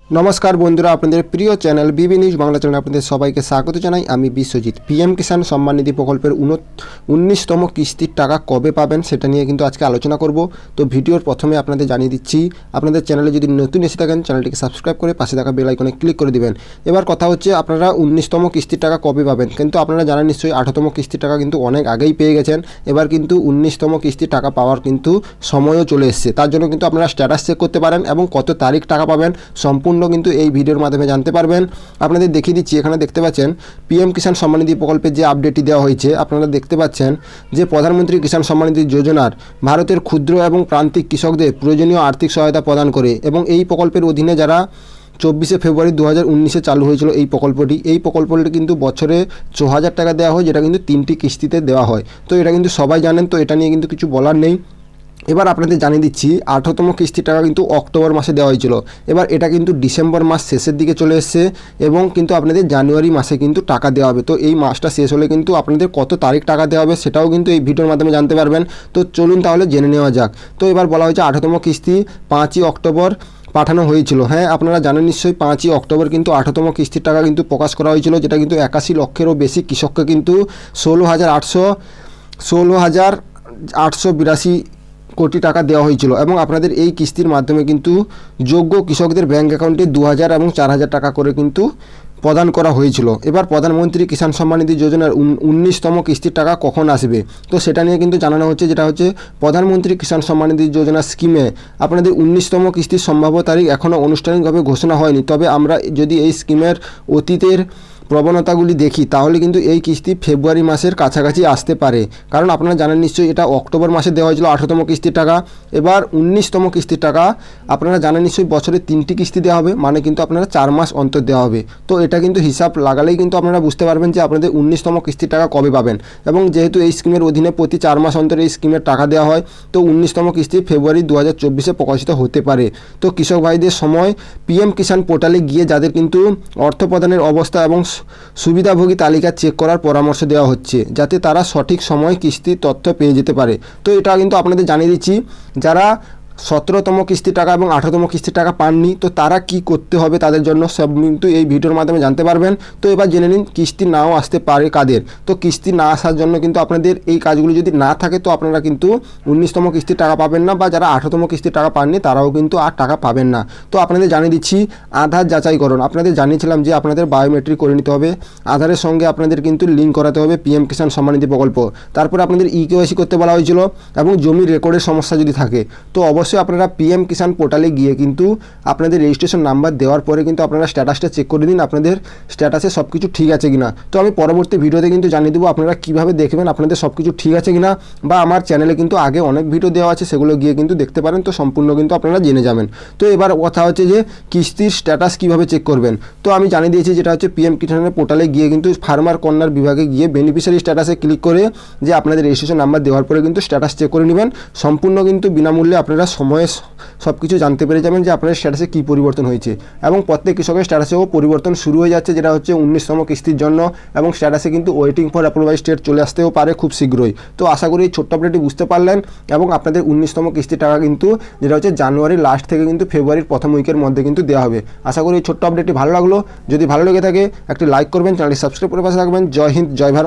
नमस्कार बंधुरा आपनादेर प्रिय चैनल बीबी निউজ बांगला चैनल आपनादेर सबाइके स्वागत जानाई। आमी बिश्वजित। पीएम किसान सम्मान निधि प्रकल्पेर 19तम किस्तिर टाका कबे पाबेन सेटा निये किन्तु आजके आलोचना करब। तो भिडियोर प्रथमे आपनादेर जानिये दिচ্ছি आपनादेर चैनेले यदि नतुन एसे थाकेन चैनलटिके सबस्क्राइब करे पाशे थाका बेल आइकने क्लिक करे दिबेन। एबार कथा हच्छे आपनारा 19तम किस्तिर टाका कबे पाबेन, किन्तु आपनारा जानेन निश्चयई 18तम किस्तिर टाका किन्तु अनेक आगेई पेये गेछेन। एबार किन्तु 19तम किस्तिर टाका पाওয়ার किन्तु সময়ও চলে এসেছে। তার জন্য কিন্তু আপনারা স্ট্যাটাস চেক করতে পারেন এবং কত তারিখ টাকা পাবেন সম্পূর্ণ কিন্তু এই ভিডিওর মাধ্যমে জানতে পারবেন। আপনাদের দেখিয়ে দিচ্ছি, এখানে দেখতে পাচ্ছেন পিএম কিষাণ সম্মান নিধি প্রকল্পের যে আপডেটটি দেওয়া হয়েছে। আপনারা দেখতে পাচ্ছেন যে প্রধানমন্ত্রী কিষাণ সম্মান নিধি যোজনার ভারতের ক্ষুদ্র এবং প্রান্তিক কৃষকদের প্রয়োজনীয় আর্থিক সহায়তা প্রদান করে এবং এই প্রকল্পের অধীনে যারা 24 ফেব্রুয়ারি 2019 চালু হয়েছিল এই প্রকল্পটি কিন্তু বছরে 4000 টাকা দেওয়া হয়, যেটা কিন্তু 3টি কিস্তিতে দেওয়া হয়। তো এটা কিন্তু সবাই জানেন, তো এটা নিয়ে কিন্তু কিছু বলার নেই। এবার আপনাদের জানিয়ে দিচ্ছি 18তম কিস্তির টাকা কিন্তু অক্টোবর মাসে দেওয়া হয়েছিল। এবার এটা কিন্তু ডিসেম্বর মাস শেষের দিকে চলে এসেছে এবং কিন্তু আপনাদের জানুয়ারি মাসে কিন্তু টাকা দেওয়া হবে। তো এই মাসটা শেষ হলে কিন্তু আপনাদের কত তারিখ টাকা দেওয়া হবে সেটাও কিন্তু এই ভিডিওর মাধ্যমে জানতে পারবেন। তো চলুন তাহলে জেনে নেওয়া যাক। তো এবার বলা হয়েছে 18তম কিস্তি 5ই অক্টোবর পাঠানো হয়েছিল। হ্যাঁ, আপনারা জানেন নিশ্চয়ই 5ই অক্টোবর কিন্তু 18তম কিস্তির টাকা কিন্তু প্রকাশ করা হয়েছিল, যেটা কিন্তু 81 লক্ষেরও বেশি কৃষককে কিন্তু 16,882 কোটি টাকা দেওয়া হয়েছিল এবং আপনাদের এই কিস্তির মাধ্যমে কিন্তু যোগ্য কৃষকদের ব্যাঙ্ক অ্যাকাউন্টে 2000 এবং 4000 টাকা করে কিন্তু প্রদান করা হয়েছিল। এবার প্রধানমন্ত্রী কিষাণ সম্মান নিধি যোজনার 19তম কিস্তির টাকা কখন আসবে তো সেটা নিয়ে কিন্তু জানানো হচ্ছে, যেটা হচ্ছে প্রধানমন্ত্রী কিষাণ সম্মান নিধি যোজনা স্কিমে আপনাদের 19তম কিস্তির সম্ভাব্য তারিখ এখনও আনুষ্ঠানিকভাবে ঘোষণা হয়নি। তবে আমরা যদি এই স্কিমের অতীতের প্রবণতাগুলি দেখি তাহলে কিন্তু এই কিস্তি ফেব্রুয়ারি মাসের কাছাকাছি আসতে পারে, কারণ আপনারা জানেন নিশ্চয়ই এটা অক্টোবর মাসে দেওয়া হয়েছিল 18তম কিস্তির টাকা। এবার 19তম কিস্তির টাকা আপনারা জানেন নিশ্চয়ই বছরে 3টি কিস্তি দেওয়া হবে, মানে কিন্তু আপনারা 4 মাস অন্তর দেওয়া হবে। তো এটা কিন্তু হিসাব লাগালেই কিন্তু আপনারা বুঝতে পারবেন যে আপনাদের 19তম কিস্তির টাকা কবে পাবেন। এবং যেহেতু এই স্কিমের অধীনে প্রতি 4 মাস অন্তর এই স্কিমের টাকা দেওয়া হয়, তো 19তম কিস্তি ফেব্রুয়ারি 2024-এ প্রকাশিত হতে পারে। তো কৃষক ভাইদের সময় পিএম কিষাণ পোর্টালে গিয়ে যাদের কিন্তু অর্থ প্রদানের অবস্থা এবং সুবিধাভোগী তালিকা চেক করার পরামর্শ দেওয়া হচ্ছে, যাতে তারা সঠিক সময় কিস্তির তথ্য পেয়ে যেতে পারে। তো এটা কিন্তু আপনাদের জানিয়ে দিচ্ছি, যারা 17তম কিস্তির টাকা এবং 18তম কিস্তির টাকা পাননি তো তারা কি করতে হবে তাদের জন্য সব কিন্তু এই ভিডিওর মাধ্যমে জানতে পারবেন। তো এবার জেনে নিন কিস্তি নাও আসতে পারে কাদের। তো কিস্তি না আসার জন্য কিন্তু আপনাদের এই কাজগুলো যদি না থাকে তো আপনারা কিন্তু 19তম কিস্তির টাকা পাবেন না, বা যারা 18তম কিস্তির টাকা পাননি তারাও কিন্তু আর টাকা পাবেন না। তো আপনাদের জানিয়ে দিচ্ছি আধার যাচাইকরণ। আপনাদের জানিয়েছিলাম যে আপনাদের বায়োমেট্রিক করে নিতে হবে, আধারের সঙ্গে আপনাদের কিন্তু লিঙ্ক করাতে হবে পিএম কিষাণ সম্মান নিধি প্রকল্প। তারপরে আপনাদের ইকেওয়াইসি করতে বলা হয়েছিল এবং জমির রেকর্ডের সমস্যা যদি থাকে তো অবশ্যই আপনারা পিএম কিষাণ পোর্টালে গিয়ে কিন্তু আপনাদের রেজিস্ট্রেশন নাম্বার দেওয়ার পরে কিন্তু আপনারা স্ট্যাটাসটা চেক করে দিন আপনাদের স্ট্যাটাসে সব কিছু ঠিক আছে কিনা। তো আমি পরবর্তী ভিডিওতে কিন্তু জানিয়ে দেবো আপনারা কীভাবে দেখবেন আপনাদের সব কিছু ঠিক আছে কিনা, বা আমার চ্যানেলে কিন্তু আগে অনেক ভিডিও দেওয়া আছে, সেগুলো গিয়ে কিন্তু দেখতে পারেন। তো সম্পূর্ণ কিন্তু আপনারা জেনে যাবেন। তো এবার কথা হচ্ছে যে কিস্তির স্ট্যাটাস কীভাবে চেক করবেন। তো আমি জানিয়ে দিয়েছি, যেটা হচ্ছে পিএম কিষাণের পোর্টালে গিয়ে কিন্তু ফার্মার কর্নার বিভাগে গিয়ে বেনিফিশিয়ারি স্ট্যাটাসে ক্লিক করে যে আপনাদের রেজিস্ট্রেশন নাম্বার দেওয়ার পরে কিন্তু স্ট্যাটাস চেক করে নেবেন। সম্পূর্ণ কিন্তু বিনামূল্যে আপনারা সময়ে সব কিছু জানতে পেরে যাবেন যে আপনার স্ট্যাটাসে কী পরিবর্তন হয়েছে। এবং প্রত্যেক কৃষকের স্ট্যাটাসেও পরিবর্তন শুরু হয়ে যাচ্ছে, যেটা হচ্ছে 19তম কিস্তির জন্য, এবং স্ট্যাটাসে কিন্তু ওয়েটিং ফর অ্যাপ্রুভাল স্টেট চলে আসতেও পারে খুব শীঘ্রই। তো আশা করি এই ছোট্ট আপডেটটি বুঝতে পারলেন এবং আপনাদের 19তম কিস্তির টাকা কিন্তু যেটা হচ্ছে জানুয়ারির লাস্ট থেকে কিন্তু ফেব্রুয়ারির প্রথম উইকের মধ্যে কিন্তু দেওয়া হবে। আশা করি এই ছোট্ট আপডেটটি ভালো লাগলো। যদি ভালো লেগে থাকে একটি লাইক করবেন, চ্যানেলটি সাবস্ক্রাইব করে পাশে থাকবেন। জয় হিন্দ, জয় ভারত।